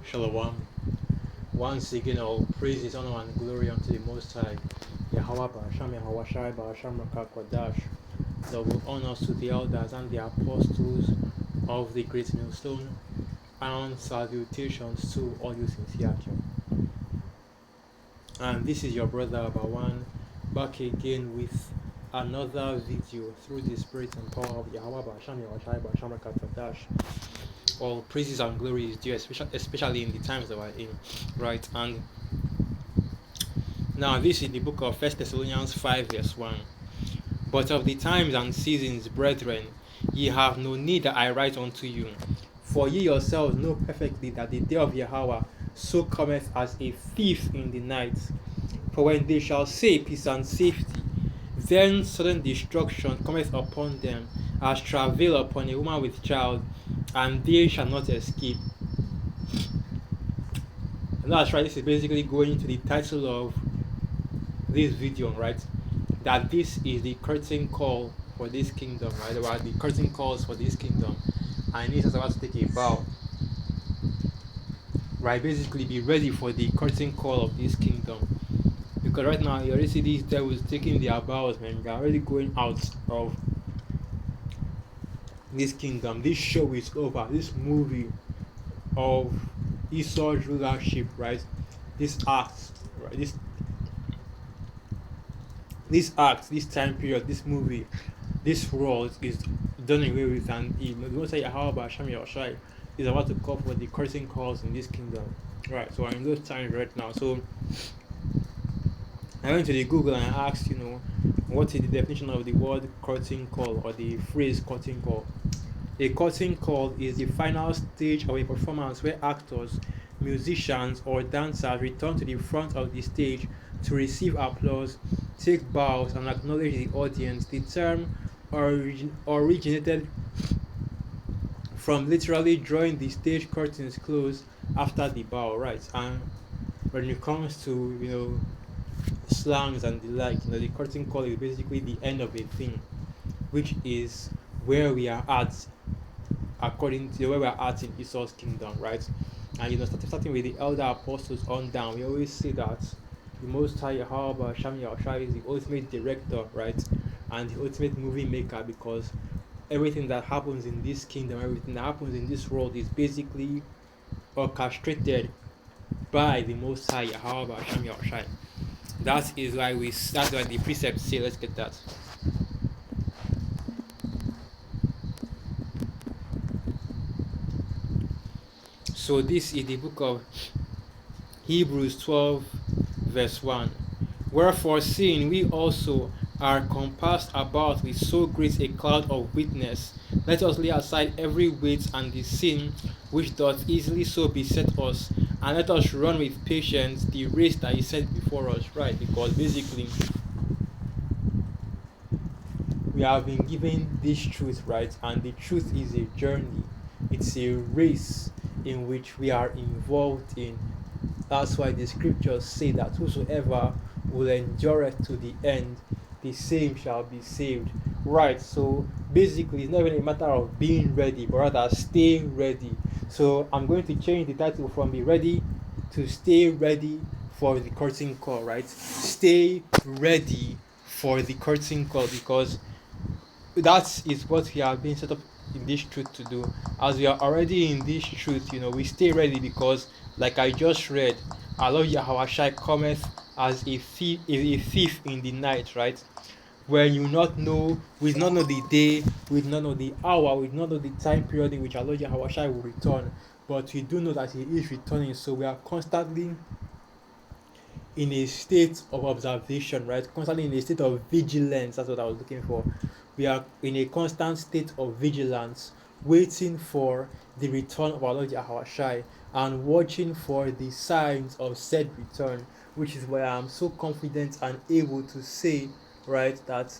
Shalom. Once again, all praises, honor, and glory unto the Most High. Yahweh Ba'asham, Yahweh Shai, Ba'asham Rakakwadash. Double honors to the elders and the apostles of the great millstone, and salutations to all you sincere. And this is your brother Abawan, back again with another video through the spirit and power of Yahweh Ba'asham, Yahweh Shai, Ba'asham Rakakwadash. All praises and glory is due, especially in the times that we're in, right? And now this is the book of 1 Thessalonians 5 verse 1. But of the times and seasons, brethren, ye have no need that I write unto you. For ye yourselves know perfectly that the day of Yahweh so cometh as a thief in the night. For when they shall say peace and safety, then sudden destruction cometh upon them, as travail upon a woman with child, and they shall not escape. And that's right, this is basically going into the title of this video, right? That this is the curtain call for this kingdom, right? Or the curtain calls for this kingdom, and Jesus is about to take a vow, right? Basically, be ready for the curtain call of this kingdom, because right now you already see these devils taking their vows, man. They are already going out of this kingdom. This show is over. This movie of Esau's rulership, right? This act, right? This time period, this movie, this world is done away with, and the Most High Yahweh Hashem Yahushai is about to call for the curtain calls in this kingdom. Right, so I'm in those times right now. So I went to the Google and I asked, what is the definition of the word curtain call or the phrase curtain call? A curtain call is the final stage of a performance where actors, musicians, or dancers return to the front of the stage to receive applause, take bows, and acknowledge the audience. The term originated from literally drawing the stage curtains close after the bow, right? And when it comes to slangs and the like, the curtain call is basically the end of a thing, which is where we are at, according to where we are at in Esau's kingdom, right? And starting with the elder apostles on down, we always say that the Most High Yahweh Sham Yahushua is the ultimate director, right? And the ultimate movie maker, because everything that happens in this kingdom, everything that happens in this world is basically orchestrated by the Most High Yahweh Sham Yahushua. That's why the precepts say, let's get that. So this is the book of Hebrews 12 verse 1. Wherefore, seeing we also are compassed about with so great a cloud of witness, let us lay aside every weight and the sin which doth easily so beset us, and let us run with patience the race that is set before us, right? Because basically we have been given this truth, right? And the truth is a journey, it's a race in which we are involved in. That's why the scriptures say that whosoever will endure it to the end, the same shall be saved. Right, so basically it's not even a matter of being ready, but rather staying ready. So I'm going to change the title from be ready to stay ready for the curtain call, right? Stay ready for the curtain call, because that is what we have been set up in this truth to do. As we are already in this truth, we stay ready, because like I just read, Allah Yahweh cometh as a thief in the night, right? When you not know, we do not know the day, we do not know the hour, we do not know the time period in which Allah Yahweh will return, but we do know that He is returning. So we are constantly in a state of observation, right? Constantly in a state of vigilance. That's what I was looking for. We are in a constant state of vigilance, waiting for the return of our Lord Yahushai and watching for the signs of said return, which is why I am so confident and able to say, right, that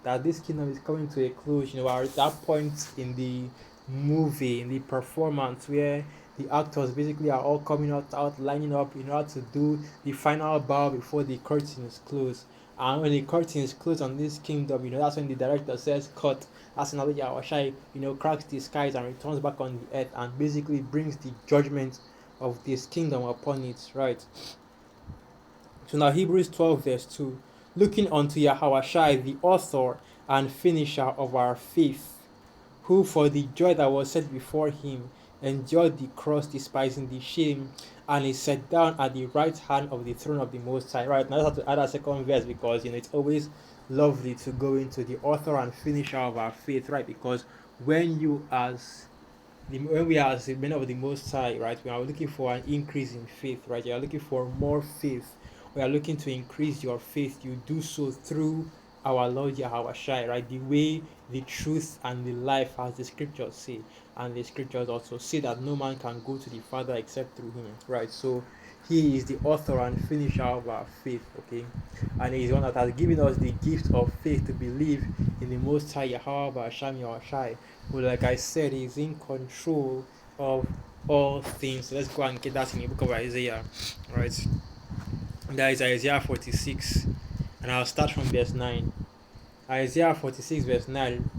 that this kingdom is coming to a close. We're at that point in the movie, in the performance, where the actors basically are all coming out lining up in order to do the final bow before the curtain is closed. And when the curtain is closed on this kingdom, that's when the director says cut. That's another Yahushai, cracks the skies and returns back on the earth and basically brings the judgment of this kingdom upon it, right? So now Hebrews 12 verse 2. Looking unto Yahushai, the author and finisher of our faith, who for the joy that was set before him endured the cross, despising the shame, and is set down at the right hand of the throne of the Most High. Right, now I have to add a second verse because it's always lovely to go into the author and finisher of our faith, right? Because when we as the men of the Most High, right, we are looking for an increase in faith, right? You are looking for more faith. We are looking to increase your faith. You do so through our Lord Yahushua, right? The way, the truth, and the life, as the scriptures say. And the scriptures also say that no man can go to the Father except through him, right? So he is the author and finisher of our faith, okay? And he is one that has given us the gift of faith to believe in the Most High Yahweh Hashem Yahushua, who, like I said, is in control of all things. So let's go and get that in the book of Isaiah, right? That is Isaiah 46, and I'll start from verse 9. Isaiah 46 verse 9.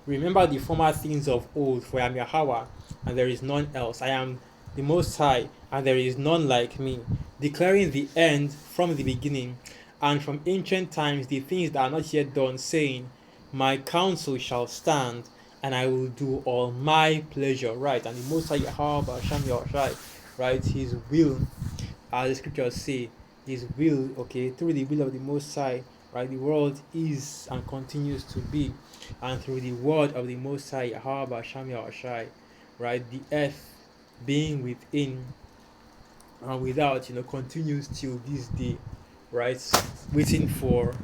Remember the former things of old, for I am Yahweh, and there is none else. I am the Most High, and there is none like me, declaring the end from the beginning, and from ancient times the things that are not yet done, saying, my counsel shall stand, and I will do all my pleasure. Right, and the Most High Yahweh, Hashem Yahushai, right, his will, as the scriptures say, his will, okay, through the will of the Most High, right, the world is and continues to be, and through the word of the Most High, Yahweh Hashem Yahushai, right, the earth being within and without, continues till this day, right, waiting for.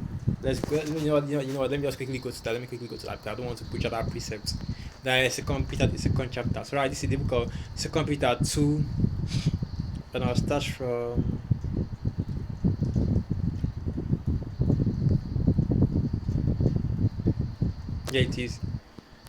Let's go. Let me just quickly go to that. Let me quickly go to that. I don't want to butcher that precept. That is Second Peter, the second chapter. So right, this is the book of Second Peter 2. And I'll start from it is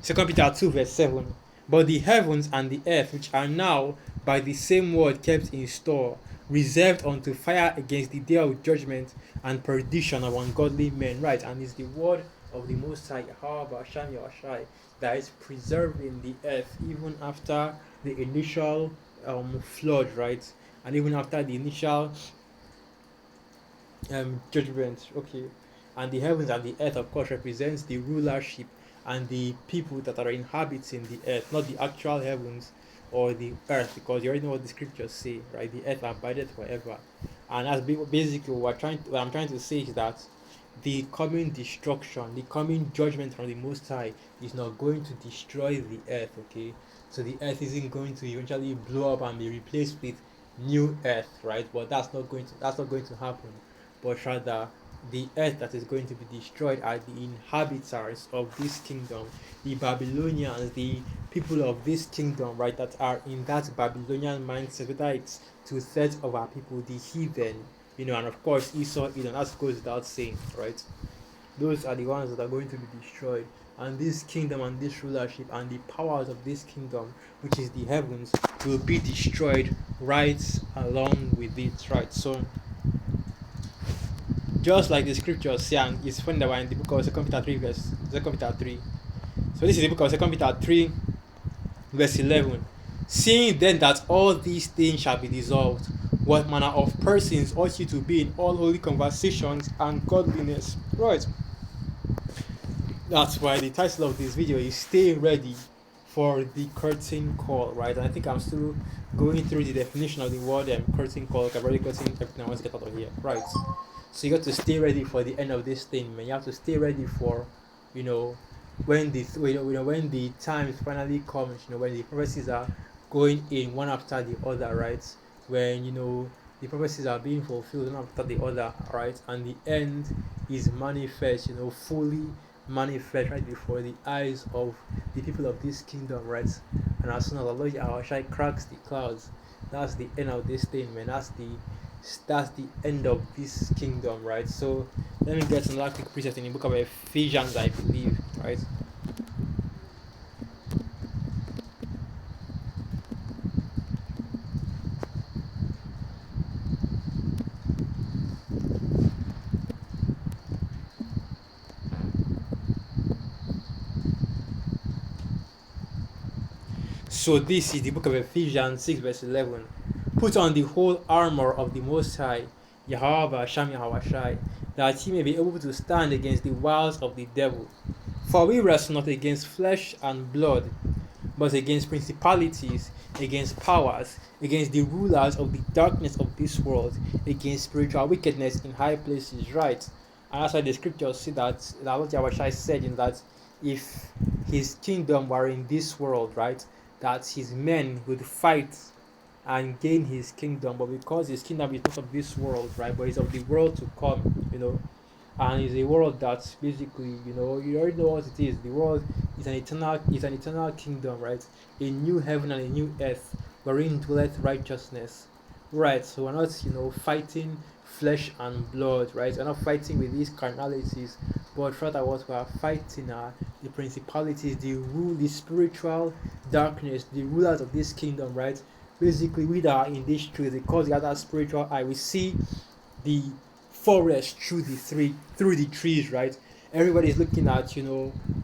2 Peter 2 verse 7. But the heavens and the earth, which are now by the same word kept in store, reserved unto fire against the day of judgment and perdition of ungodly men. Right, and it's the word of the Most High Yahweh Hashem Yahushai that is preserving the earth even after the initial flood, right? And even after the initial judgment, okay. And the heavens and the earth, of course, represents the rulership and the people that are inhabiting the earth, not the actual heavens or the earth, because you already know what the scriptures say, right? The earth abideth forever. And that's basically what I'm trying to say is that the coming destruction, the coming judgment from the Most High is not going to destroy the earth, okay? So the earth isn't going to eventually blow up and be replaced with new earth, right? But that's not going to happen. But rather, the earth that is going to be destroyed are the inhabitants of this kingdom, the Babylonians, the people of this kingdom, right? That are in that Babylonian mindset, whether it's 2/3 of our people, the heathen, and of course Esau, that goes without saying, right? Those are the ones that are going to be destroyed. And this kingdom and this rulership and the powers of this kingdom, which is the heavens, will be destroyed right along with it, right? So, just like the scriptures say, and it's funny that we're in the book of 2 Peter 3, verse 2 Peter 3. So this is the book of 2 Peter 3, verse 11. Seeing then that all these things shall be dissolved, what manner of persons ought you to be in all holy conversations and godliness? Right. That's why the title of this video is Stay Ready for the Curtain Call, right? And I think I'm still going through the definition of the word curtain call. I've already gotten everything I want to get out of here, right? So you got to stay ready for the end of this thing, man. You have to stay ready for, when the time finally comes, when the prophecies are going in one after the other, right? When the prophecies are being fulfilled one after the other, right? And the end is manifest, fully manifest right before the eyes of the people of this kingdom, right? And as soon as Allah Yahweh cracks the clouds, that's the end of this thing, man. That's the end of this kingdom, right? So let me get another quick precept in the book of Ephesians, I believe, right? So this is the book of Ephesians 6 verse 11. Put on the whole armor of the Most High, Yahweh Hashem Yahweh, that ye may be able to stand against the wiles of the devil. For we wrestle not against flesh and blood, but against principalities, against powers, against the rulers of the darkness of this world, against spiritual wickedness in high places, right? And that's why the scriptures say that Lord Yahweh said in that if his kingdom were in this world, right, that his men would fight and gain his kingdom, but because his kingdom is not of this world, right, but it's of the world to come, and it's a world that's basically, you already know what it is. The world is an eternal kingdom, right? A new heaven and a new earth wherein dwelleth righteousness, right? So we're not, fighting flesh and blood, right? We're not fighting with these carnalities, but rather what we are fighting are the principalities, the spiritual darkness, the rulers of this kingdom, right? Basically, we that are in this truth, because the other spiritual eye, we see the forest through the trees, right? Everybody's looking at,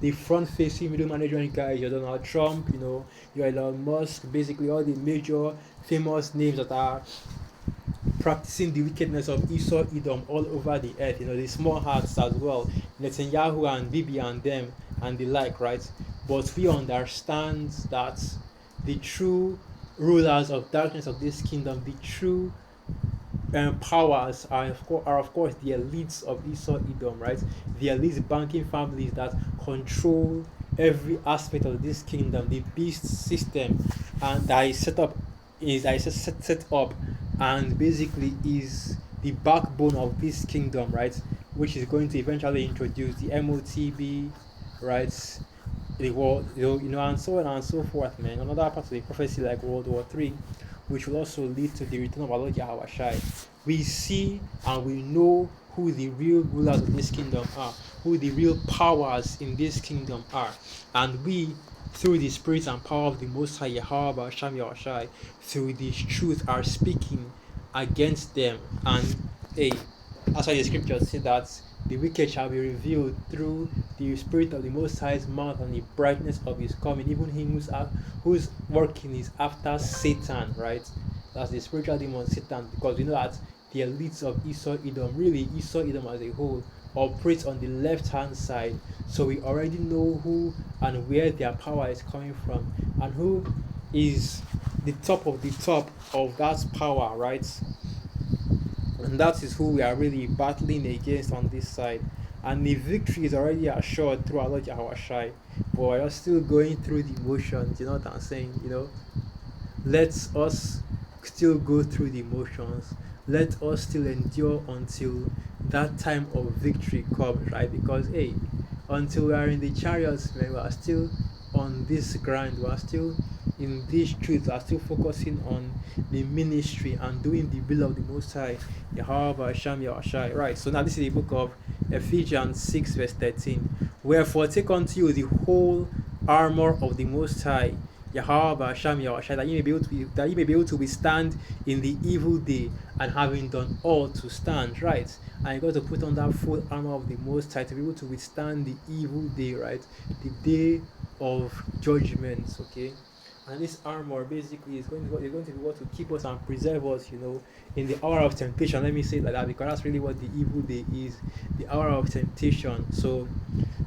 the front facing middle management guys, you're Donald Trump, you're Elon Musk, basically all the major famous names that are practicing the wickedness of Esau Edom all over the earth, the small hearts as well, Netanyahu and Bibi and them and the like, right? But we understand that the true rulers of darkness of this kingdom, the true powers are of course the elites of Esau Edom, right? The elite banking families that control every aspect of this kingdom, the beast system, and that is set up and basically is the backbone of this kingdom, right? Which is going to eventually introduce the MOTB, right? The world, and so on and so forth, man. Another part of the prophecy like World War III, which will also lead to the return of our Lord Yahweh Shai. We see and we know who the real rulers of this kingdom are, who the real powers in this kingdom are, and we, through the spirit and power of the Most High Yahweh Hashem Yahweh, through this truth, are speaking against them. And that's why the scriptures say that the wicked shall be revealed through the spirit of the Most High's mouth and the brightness of his coming. Even him who's working is after Satan, right? That's the spiritual demon Satan, because we know that the elites of Esau Edom, really Esau Edom as a whole, operates on the left hand side. So we already know who and where their power is coming from, and who is the top of that power, right? And that is who we are really battling against on this side. And the victory is already assured through our Lord Yahweh Shai. But we're still going through the motions, you know what I'm saying? Let us still go through the motions. Let us still endure until that time of victory comes, right? Because until we are in the chariots, man, we are still on this grind, we are still in this truth, we are still focusing on the ministry and doing the will of the Most High, Yahweh Hashem Yahweh. Right, so now this is the book of Ephesians 6 verse 13. Wherefore take unto you the whole armor of the Most High, Yahweh Hashem Yahweh, that you may be able to withstand in the evil day, and having done all to stand, right? And you got to put on that full armor of the Most High to be able to withstand the evil day, right? The day of judgment, okay? And this armor basically is going to be what to keep us and preserve us, in the hour of temptation. Let me say it like that, because that's really what the evil day is, the hour of temptation. So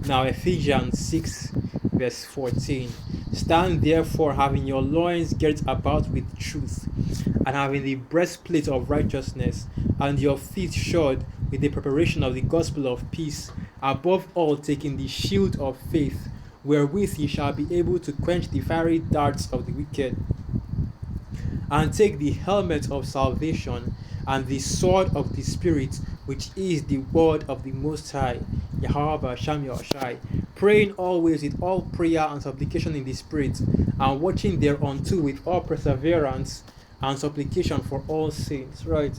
now Ephesians 6 verse 14. Stand therefore, having your loins girt about with truth, and having the breastplate of righteousness, and your feet shod with the preparation of the gospel of peace. Above all, taking the shield of faith, wherewith ye shall be able to quench the fiery darts of the wicked, and take the helmet of salvation and the sword of the Spirit, which is the word of the Most High, Yahweh Hashem Yahweh, praying always with all prayer and supplication in the Spirit, and watching thereunto with all perseverance and supplication for all saints, right?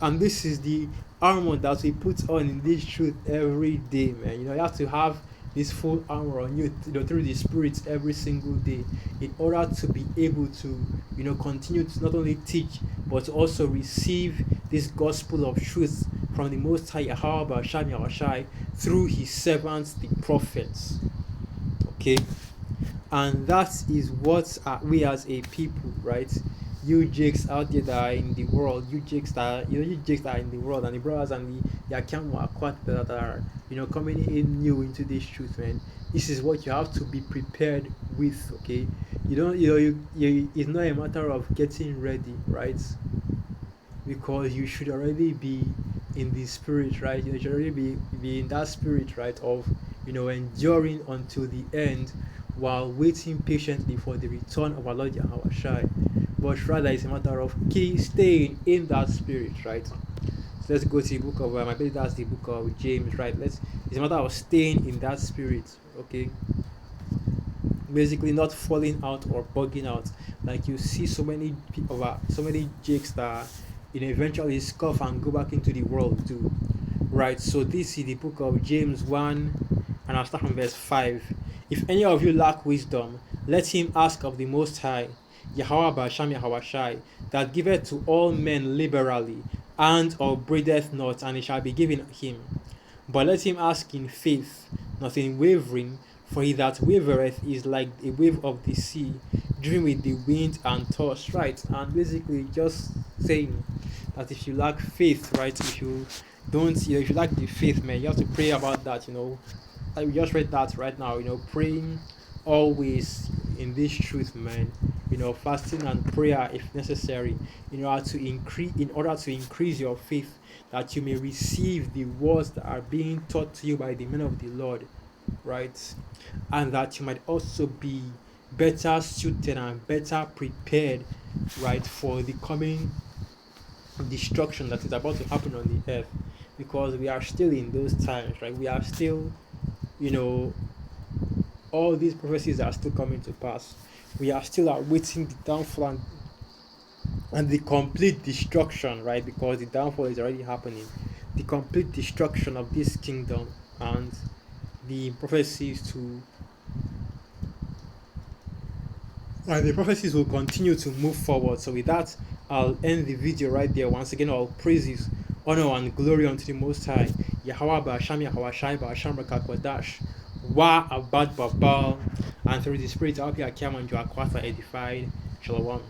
And this is the armor that we put on in this truth every day, man. You have to have this full armor on you, through the Spirit every single day, in order to be able to continue to not only teach but to also receive this gospel of truth from the Most High Yahweh Hashem Yahweh through his servants the prophets. Okay, And that is what we as a people, right? You jakes out there that are in the world, you jakes that are in the world, and the brothers and the Akiamu Akwat that are, coming in new into this truth, man. This is what you have to be prepared with, okay? You don't, it's not a matter of getting ready, right? Because you should already be in the spirit, right? You should already be in that spirit, right? Of, enduring until the end while waiting patiently for the return of our Lord Yahweh Shai. But rather, it's a matter of staying in that spirit, right? So let's go to the book of, I believe that's the book of James, right? It's a matter of staying in that spirit, okay? Basically, not falling out or bugging out. Like you see so many people, so many jakes that eventually scoff and go back into the world too, right? So this is the book of James 1, and I'll start from verse 5. If any of you lack wisdom, let him ask of the Most High, Yahweh Basham Yahweh Shai, that giveth to all men liberally, and upbraideth not, and it shall be given him. But let him ask in faith, not in wavering, for he that wavereth is like a wave of the sea, driven with the wind and tossed, right? And basically just saying that if you lack faith, right, if you don't, if you lack the faith, man, you have to pray about that, Like we just read that right now, praying always in this truth, man. Fasting and prayer if necessary, in order to increase your faith, that you may receive the words that are being taught to you by the men of the Lord, right? And that you might also be better suited and better prepared, right, for the coming destruction that is about to happen on the earth, because we are still in those times, right? We are still, you know, all these prophecies are still coming to pass. We are still awaiting the downfall and the complete destruction, right? Because the downfall is already happening. The complete destruction of this kingdom, and the prophecies to and the prophecies will continue to move forward. So with that, I'll end the video right there. Once again, all praises, honor, and glory unto the Most High. Yahweh Ba'asham, Yahweh Shai Ba'asham Rakakwadash. Wa Abad Babal. And through the Spirit, I'll be a Kiam and Joaquata edified. Shalom.